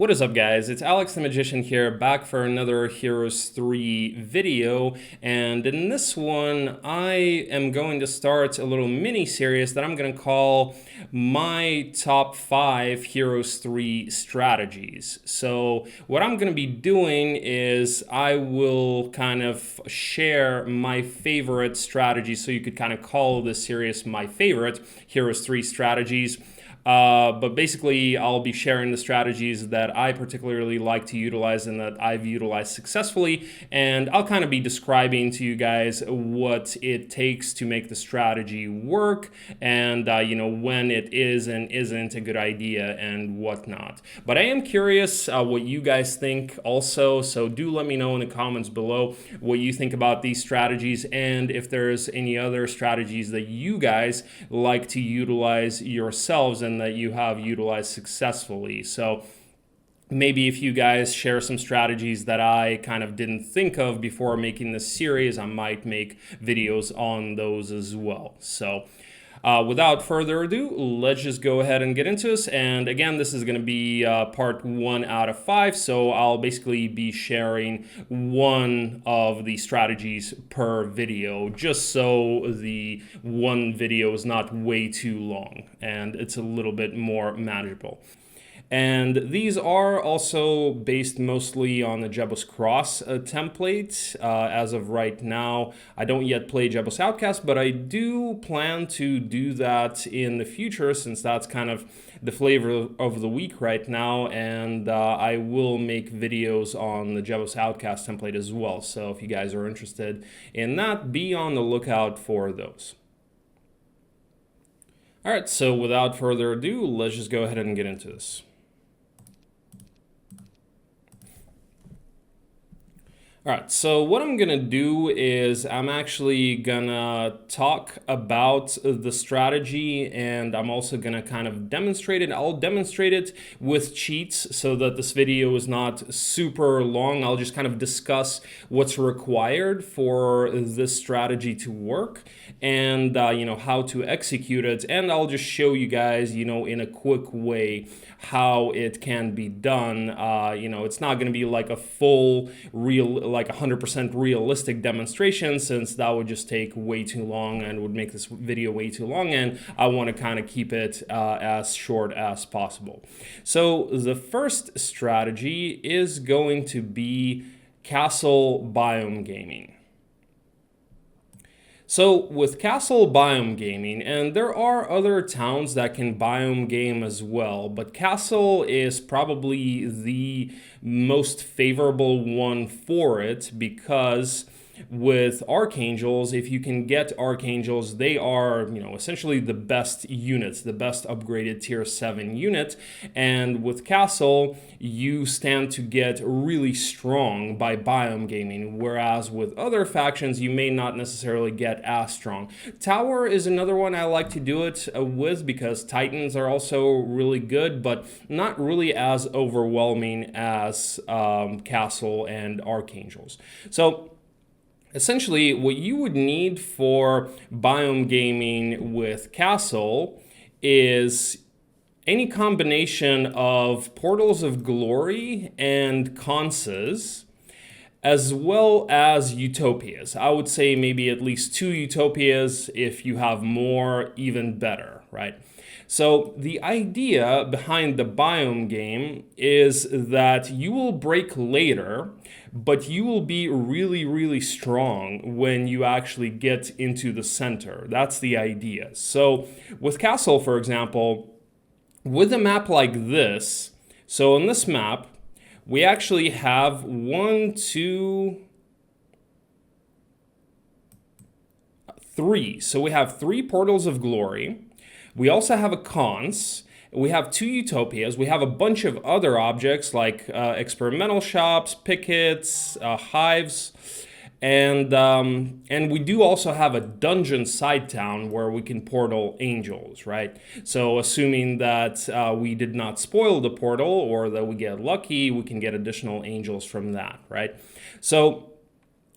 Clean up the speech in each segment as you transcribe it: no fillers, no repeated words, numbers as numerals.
What is up, guys? It's Alex the Magician here, back for another Heroes 3 video, and in this one I am going to start a little mini-series that I'm going to call my top 5 Heroes 3 strategies. So what I'm going to be doing is I will kind of share my favorite strategies, so you could kind of call this series my favorite Heroes 3 strategies. But basically, I'll be sharing the strategies that I particularly like to utilize and that I've utilized successfully. And I'll kind of be describing to you guys what it takes to make the strategy work and, when it is and isn't a good idea and whatnot. But I am curious what you guys think also. So do let me know in the comments below what you think about these strategies and if there's any other strategies that you guys like to utilize yourselves and that you have utilized successfully. So maybe if you guys share some strategies that I kind of didn't think of before making this series, I might make videos on those as well. So without further ado, let's just go ahead and get into this. And again, this is going to be part 1 out of 5. So I'll basically be sharing one of the strategies per video, just so the one video is not way too long and it's a little bit more manageable. And these are also based mostly on the Jebus Cross template. As of right now, I don't yet play Jebus Outcast, but I do plan to do that in the future, since that's kind of the flavor of the week right now. And I will make videos on the Jebus Outcast template as well. So if you guys are interested in that, be on the lookout for those. All right, so without further ado, let's just go ahead and get into this. All right, so what I'm gonna do is I'm actually gonna talk about the strategy, and I'm also gonna kind of demonstrate it. I'll demonstrate it with cheats so that this video is not super long. I'll just kind of discuss what's required for this strategy to work and how to execute it, and I'll just show you guys in a quick way how it can be done. It's not gonna be like a full like 100% realistic demonstration, since that would just take way too long and would make this video way too long, and I want to kind of keep it as short as possible. So the first strategy is going to be Castle Biome Gaming. So with Castle Biome Gaming, and there are other towns that can biome game as well, but Castle is probably the most favorable one for it, because with Archangels, if you can get Archangels, they are, essentially the best units, the best upgraded tier 7 unit. And with Castle, you stand to get really strong by biome gaming, whereas with other factions, you may not necessarily get as strong. Tower is another one I like to do it with, because Titans are also really good, but not really as overwhelming as Castle and Archangels. So essentially, what you would need for biome gaming with Castle is any combination of Portals of Glory and Conces, as well as Utopias. I would say maybe at least 2 Utopias. If you have more, even better, right? So the idea behind the biome game is that you will break later, but you will be really, really strong when you actually get into the center. That's the idea. So with Castle, for example, with a map like this, so on this map, we actually have 1, 2, 3. So we have 3 Portals of Glory. We also have a Cons. We have 2 Utopias. We have a bunch of other objects like experimental shops, pickets, hives, and we do also have a dungeon side town where we can portal angels, right? So assuming that we did not spoil the portal, or that we get lucky, we can get additional angels from that, right? So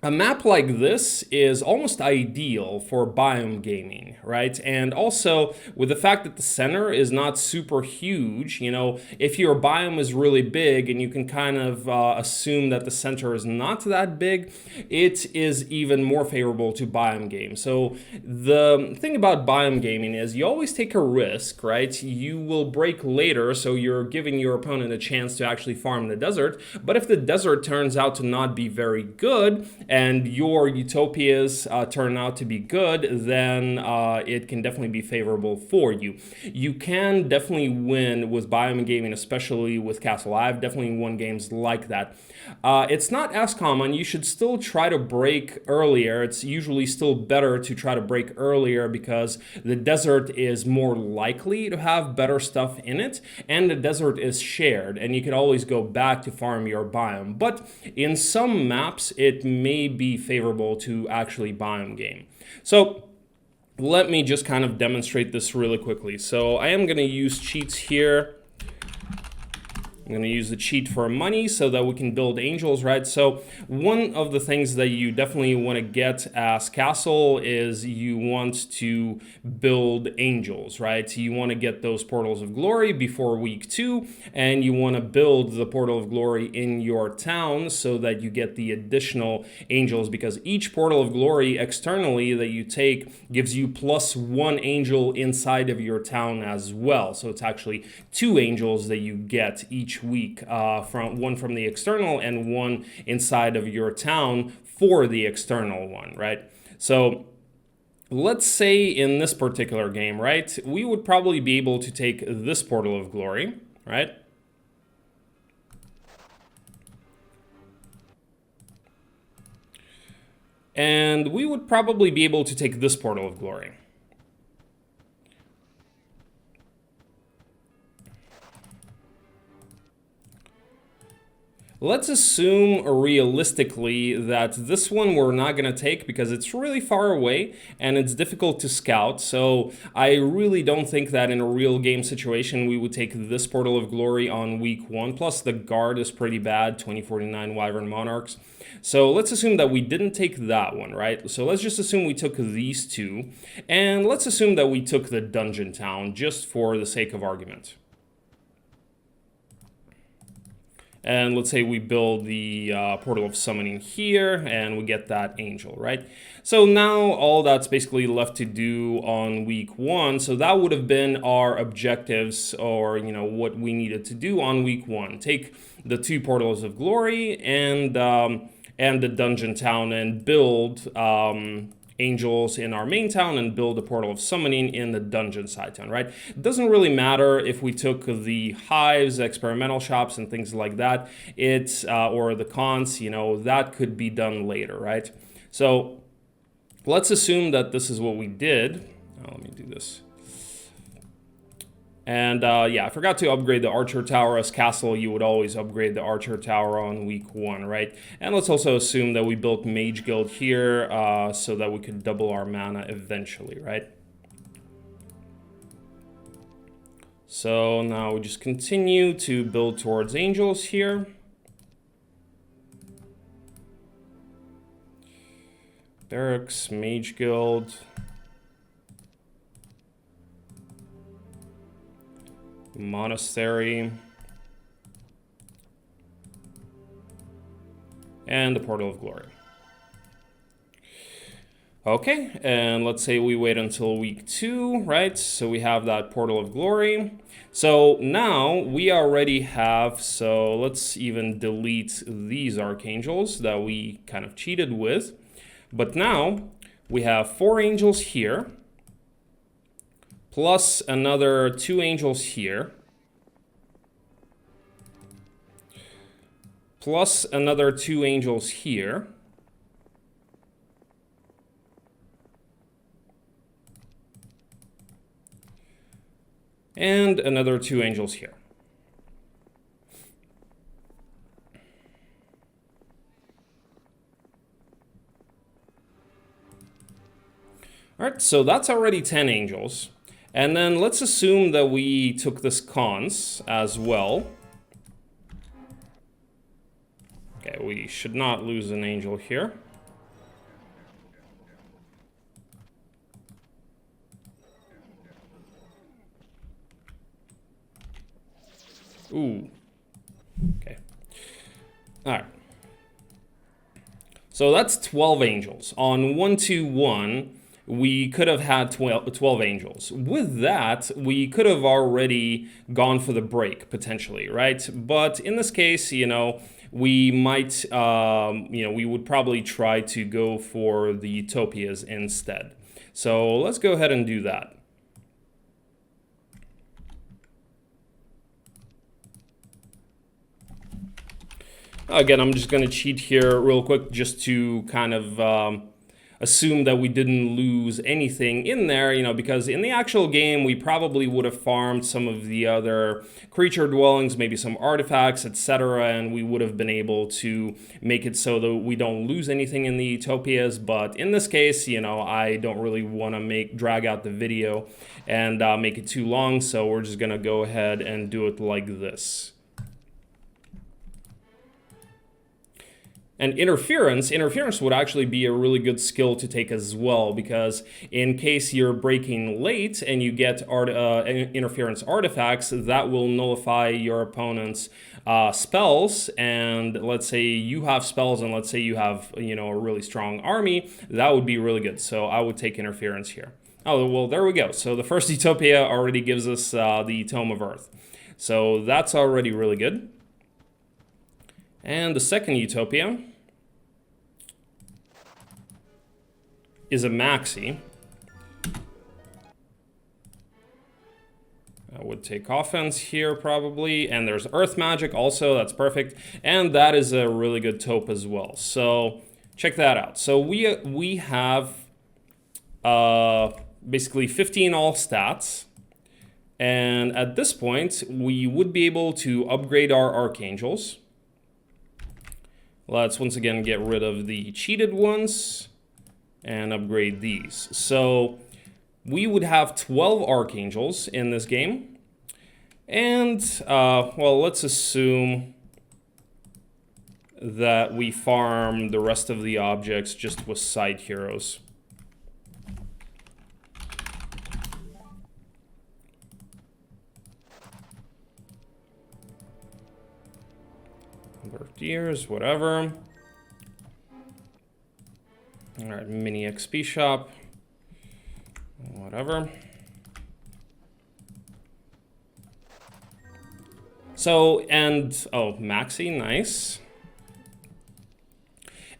a map like this is almost ideal for biome gaming, right? And also with the fact that the center is not super huge, you know, if your biome is really big and you can kind of assume that the center is not that big, it is even more favorable to biome game. So the thing about biome gaming is you always take a risk, right? You will break later, so you're giving your opponent a chance to actually farm the desert. But if the desert turns out to not be very good, and your utopias turn out to be good, then it can definitely be favorable for you. You can definitely win with biome gaming, especially with Castle. I've definitely won games like that. It's not as common. You should still try to break earlier. It's usually still better to try to break earlier because the desert is more likely to have better stuff in it, and the desert is shared, and you can always go back to farm your biome. But in some maps, it may be favorable to actually biome game. So let me just kind of demonstrate this really quickly. So I am going to use cheats here. I'm going to use the cheat for money so that we can build angels, right? So one of the things that you definitely want to get as Castle is you want to build angels, right? You want to get those portals of glory before week 2, and you want to build the portal of glory in your town so that you get the additional angels, because each portal of glory externally that you take gives you +1 angel inside of your town as well. So it's actually 2 angels that you get each week, from one from the external and one inside of your town for the external one, right? So let's say in this particular game, right, we would probably be able to take this portal of glory, right? And we would probably be able to take this portal of glory. Let's assume realistically that this one we're not going to take because it's really far away and it's difficult to scout. So I really don't think that in a real game situation we would take this portal of glory on week 1. Plus the guard is pretty bad, 2049 Wyvern Monarchs. So let's assume that we didn't take that one, right? So let's just assume we took these 2. And let's assume that we took the dungeon town just for the sake of argument. And let's say we build the portal of summoning here and we get that angel, right? So now all that's basically left to do on week 1. So that would have been our objectives, or, you know, what we needed to do on week 1. Take the 2 portals of glory and the dungeon town and build angels in our main town and build a portal of summoning in the dungeon side town, right? It doesn't really matter if we took the hives, experimental shops, and things like that. It's or the cons, you know, that could be done later, right? So let's assume that this is what we did. Let me do this. And yeah, I forgot to upgrade the Archer Tower. As Castle, you would always upgrade the Archer Tower on week 1, right? And let's also assume that we built Mage Guild here so that we could double our mana eventually, right? So now we just continue to build towards angels here. Barracks, Mage Guild. Monastery, and the Portal of Glory. Okay, and let's say we wait until week 2, right? So we have that Portal of Glory. So now we already have, so let's even delete these Archangels that we kind of cheated with. But now we have 4 angels here, plus another 2 angels here, plus another 2 angels here, and another 2 angels here. All right, so that's already 10 angels. And then let's assume that we took this cons as well. Okay, we should not lose an angel here. Okay. All right. So that's 12 angels. On 121, we could have had 12 angels. With that, we could have already gone for the break, potentially, right? But in this case, you know, we might, we would probably try to go for the utopias instead. So let's go ahead and do that. Again, I'm just going to cheat here real quick just to kind of assume that we didn't lose anything in there, you know, because in the actual game, we probably would have farmed some of the other creature dwellings, maybe some artifacts, etc., and we would have been able to make it so that we don't lose anything in the utopias. But in this case, you know, I don't really want to drag out the video and make it too long, so we're just going to go ahead and do it like this. And interference would actually be a really good skill to take as well, because in case you're breaking late and you get interference artifacts, that will nullify your opponent's spells. And let's say you have spells, and let's say you have, you know, a really strong army, that would be really good. So I would take interference here. Oh, well, there we go. So the first Utopia already gives us the Tome of Earth. So that's already really good. And the second Utopia is a maxi. I would take offense here probably, and there's earth magic also, that's perfect, and that is a really good taupe as well. So check that out. So we have basically 15 all stats, and at this point we would be able to upgrade our archangels. Let's once again get rid of the cheated ones and upgrade these. So we would have 12 archangels in this game. And, well, let's assume that we farm the rest of the objects just with side heroes. Years, whatever. All right, mini XP shop, whatever. So, and, oh, maxi, nice.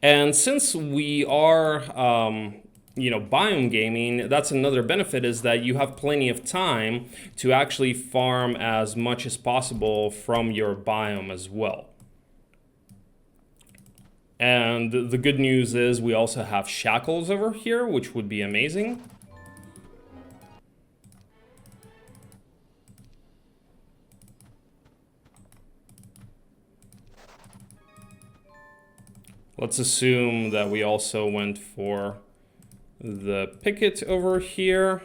And since we are, you know, biome gaming, that's another benefit, is that you have plenty of time to actually farm as much as possible from your biome as well. And the good news is we also have shackles over here, which would be amazing. Let's assume that we also went for the picket over here.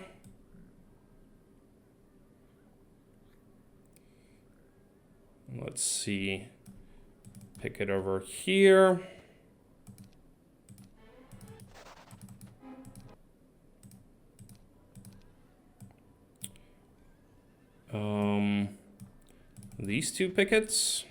Let's see, picket over here. These two pickets.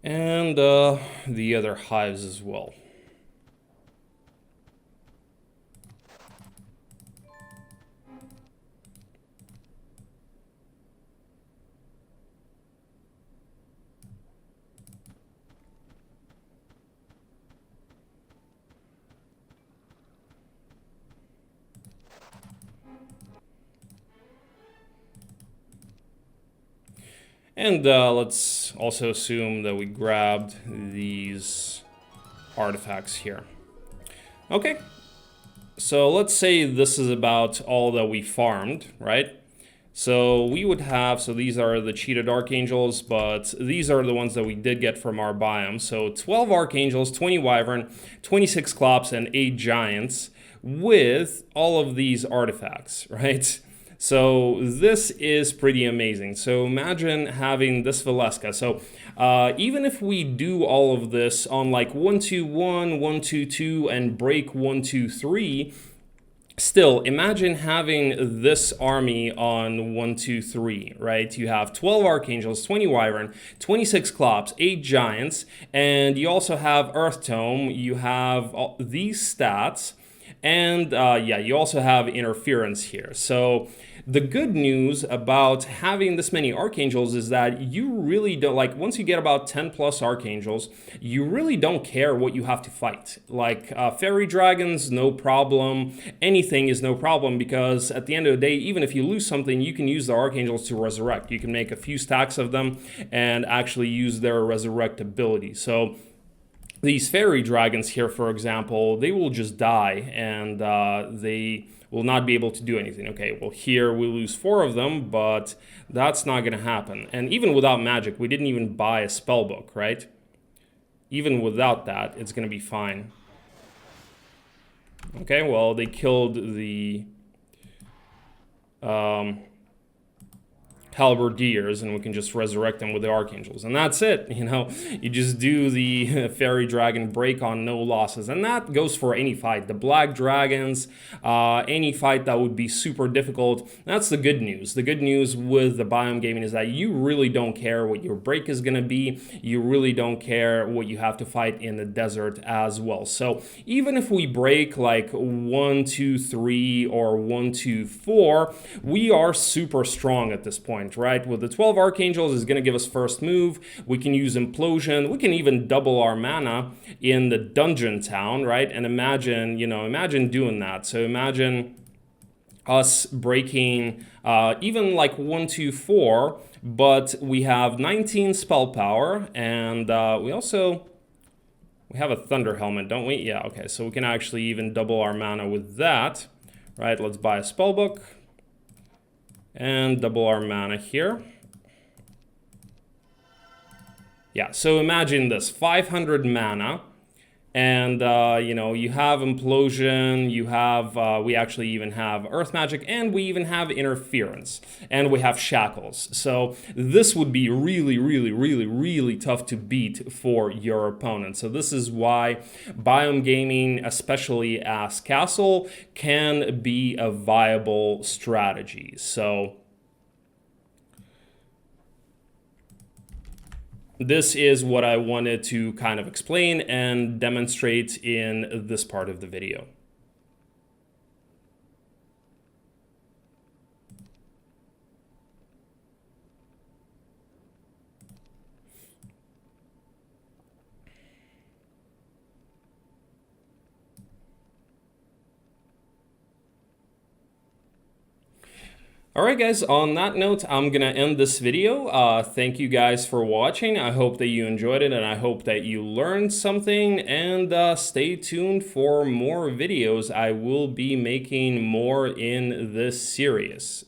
And the other hives as well. And let's also assume that we grabbed these artifacts here. Okay, so let's say this is about all that we farmed, right? So we would have, so these are the cheated archangels, but these are the ones that we did get from our biome. So 12 archangels, 20 wyvern, 26 clops, and 8 giants with all of these artifacts, right? So this is pretty amazing. So imagine having this Valeska. So even if we do all of this on like 1-2-1, 1-2-2, and break 1-2-3, still, imagine having this army on 1-2-3, right? You have 12 Archangels, 20 Wyvern, 26 Klops, 8 Giants, and you also have Earth Tome. You have these stats, and yeah, you also have interference here. So the good news about having this many Archangels is that you really don't, like, once you get about 10 plus Archangels, you really don't care what you have to fight. Like Fairy Dragons, no problem. Anything is no problem, because at the end of the day, even if you lose something, you can use the Archangels to resurrect. You can make a few stacks of them and actually use their resurrect ability. So these Fairy Dragons here, for example, they will just die, and they will not be able to do anything. Okay, well, here we lose 4 of them, but that's not going to happen. And even without magic, we didn't even buy a spell book, right? Even without that, it's going to be fine. Okay, well, they killed the halberdiers, and we can just resurrect them with the Archangels, and that's it. You know, you just do the Fairy Dragon break on no losses, and that goes for any fight. The Black Dragons, any fight that would be super difficult. That's the good news. The good news with the Biome Gaming is that you really don't care what your break is going to be. You really don't care what you have to fight in the desert as well. So even if we break like 1-2-3 or 1-2-4, we are super strong at this point, right? With the 12 Archangels is going to give us first move. We can use Implosion. We can even double our mana in the dungeon town, right? And imagine, you know, imagine doing that. So imagine us breaking even like 1-2-4, but we have 19 spell power, and we have a Thunder Helmet, don't we? Yeah, okay, so we can actually even double our mana with that, right? Let's buy a spell book and double our mana here. Yeah, so imagine this, 500 mana, and you know, you have Implosion, you have, we actually even have Earth Magic, and we even have Interference, and we have Shackles. So this would be really, really, really, really tough to beat for your opponent. So this is why Biome Gaming, especially as Castle, can be a viable strategy. So this is what I wanted to kind of explain and demonstrate in this part of the video. Alright guys, on that note, I'm gonna end this video. Thank you guys for watching. I hope that you enjoyed it, and I hope that you learned something, and stay tuned for more videos. I will be making more in this series.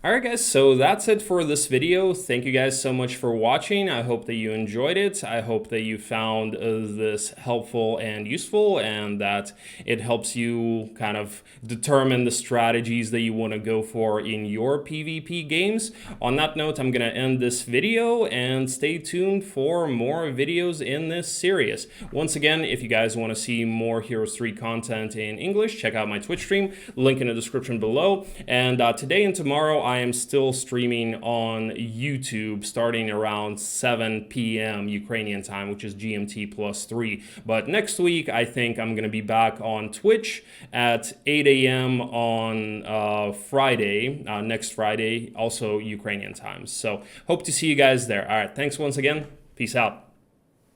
Alright guys, so that's it for this video. Thank you guys so much for watching. I hope that you enjoyed it. I hope that you found this helpful and useful, and that it helps you kind of determine the strategies that you want to go for in your PvP games. On that note, I'm going to end this video, and stay tuned for more videos in this series. Once again, if you guys want to see more Heroes 3 content in English, check out my Twitch stream, link in the description below. And today and tomorrow, I am still streaming on YouTube starting around 7 p.m. Ukrainian time, which is GMT +3. But next week, I think I'm going to be back on Twitch at 8 a.m. on Friday, next Friday, also Ukrainian time. So hope to see you guys there. All right, thanks once again. Peace out.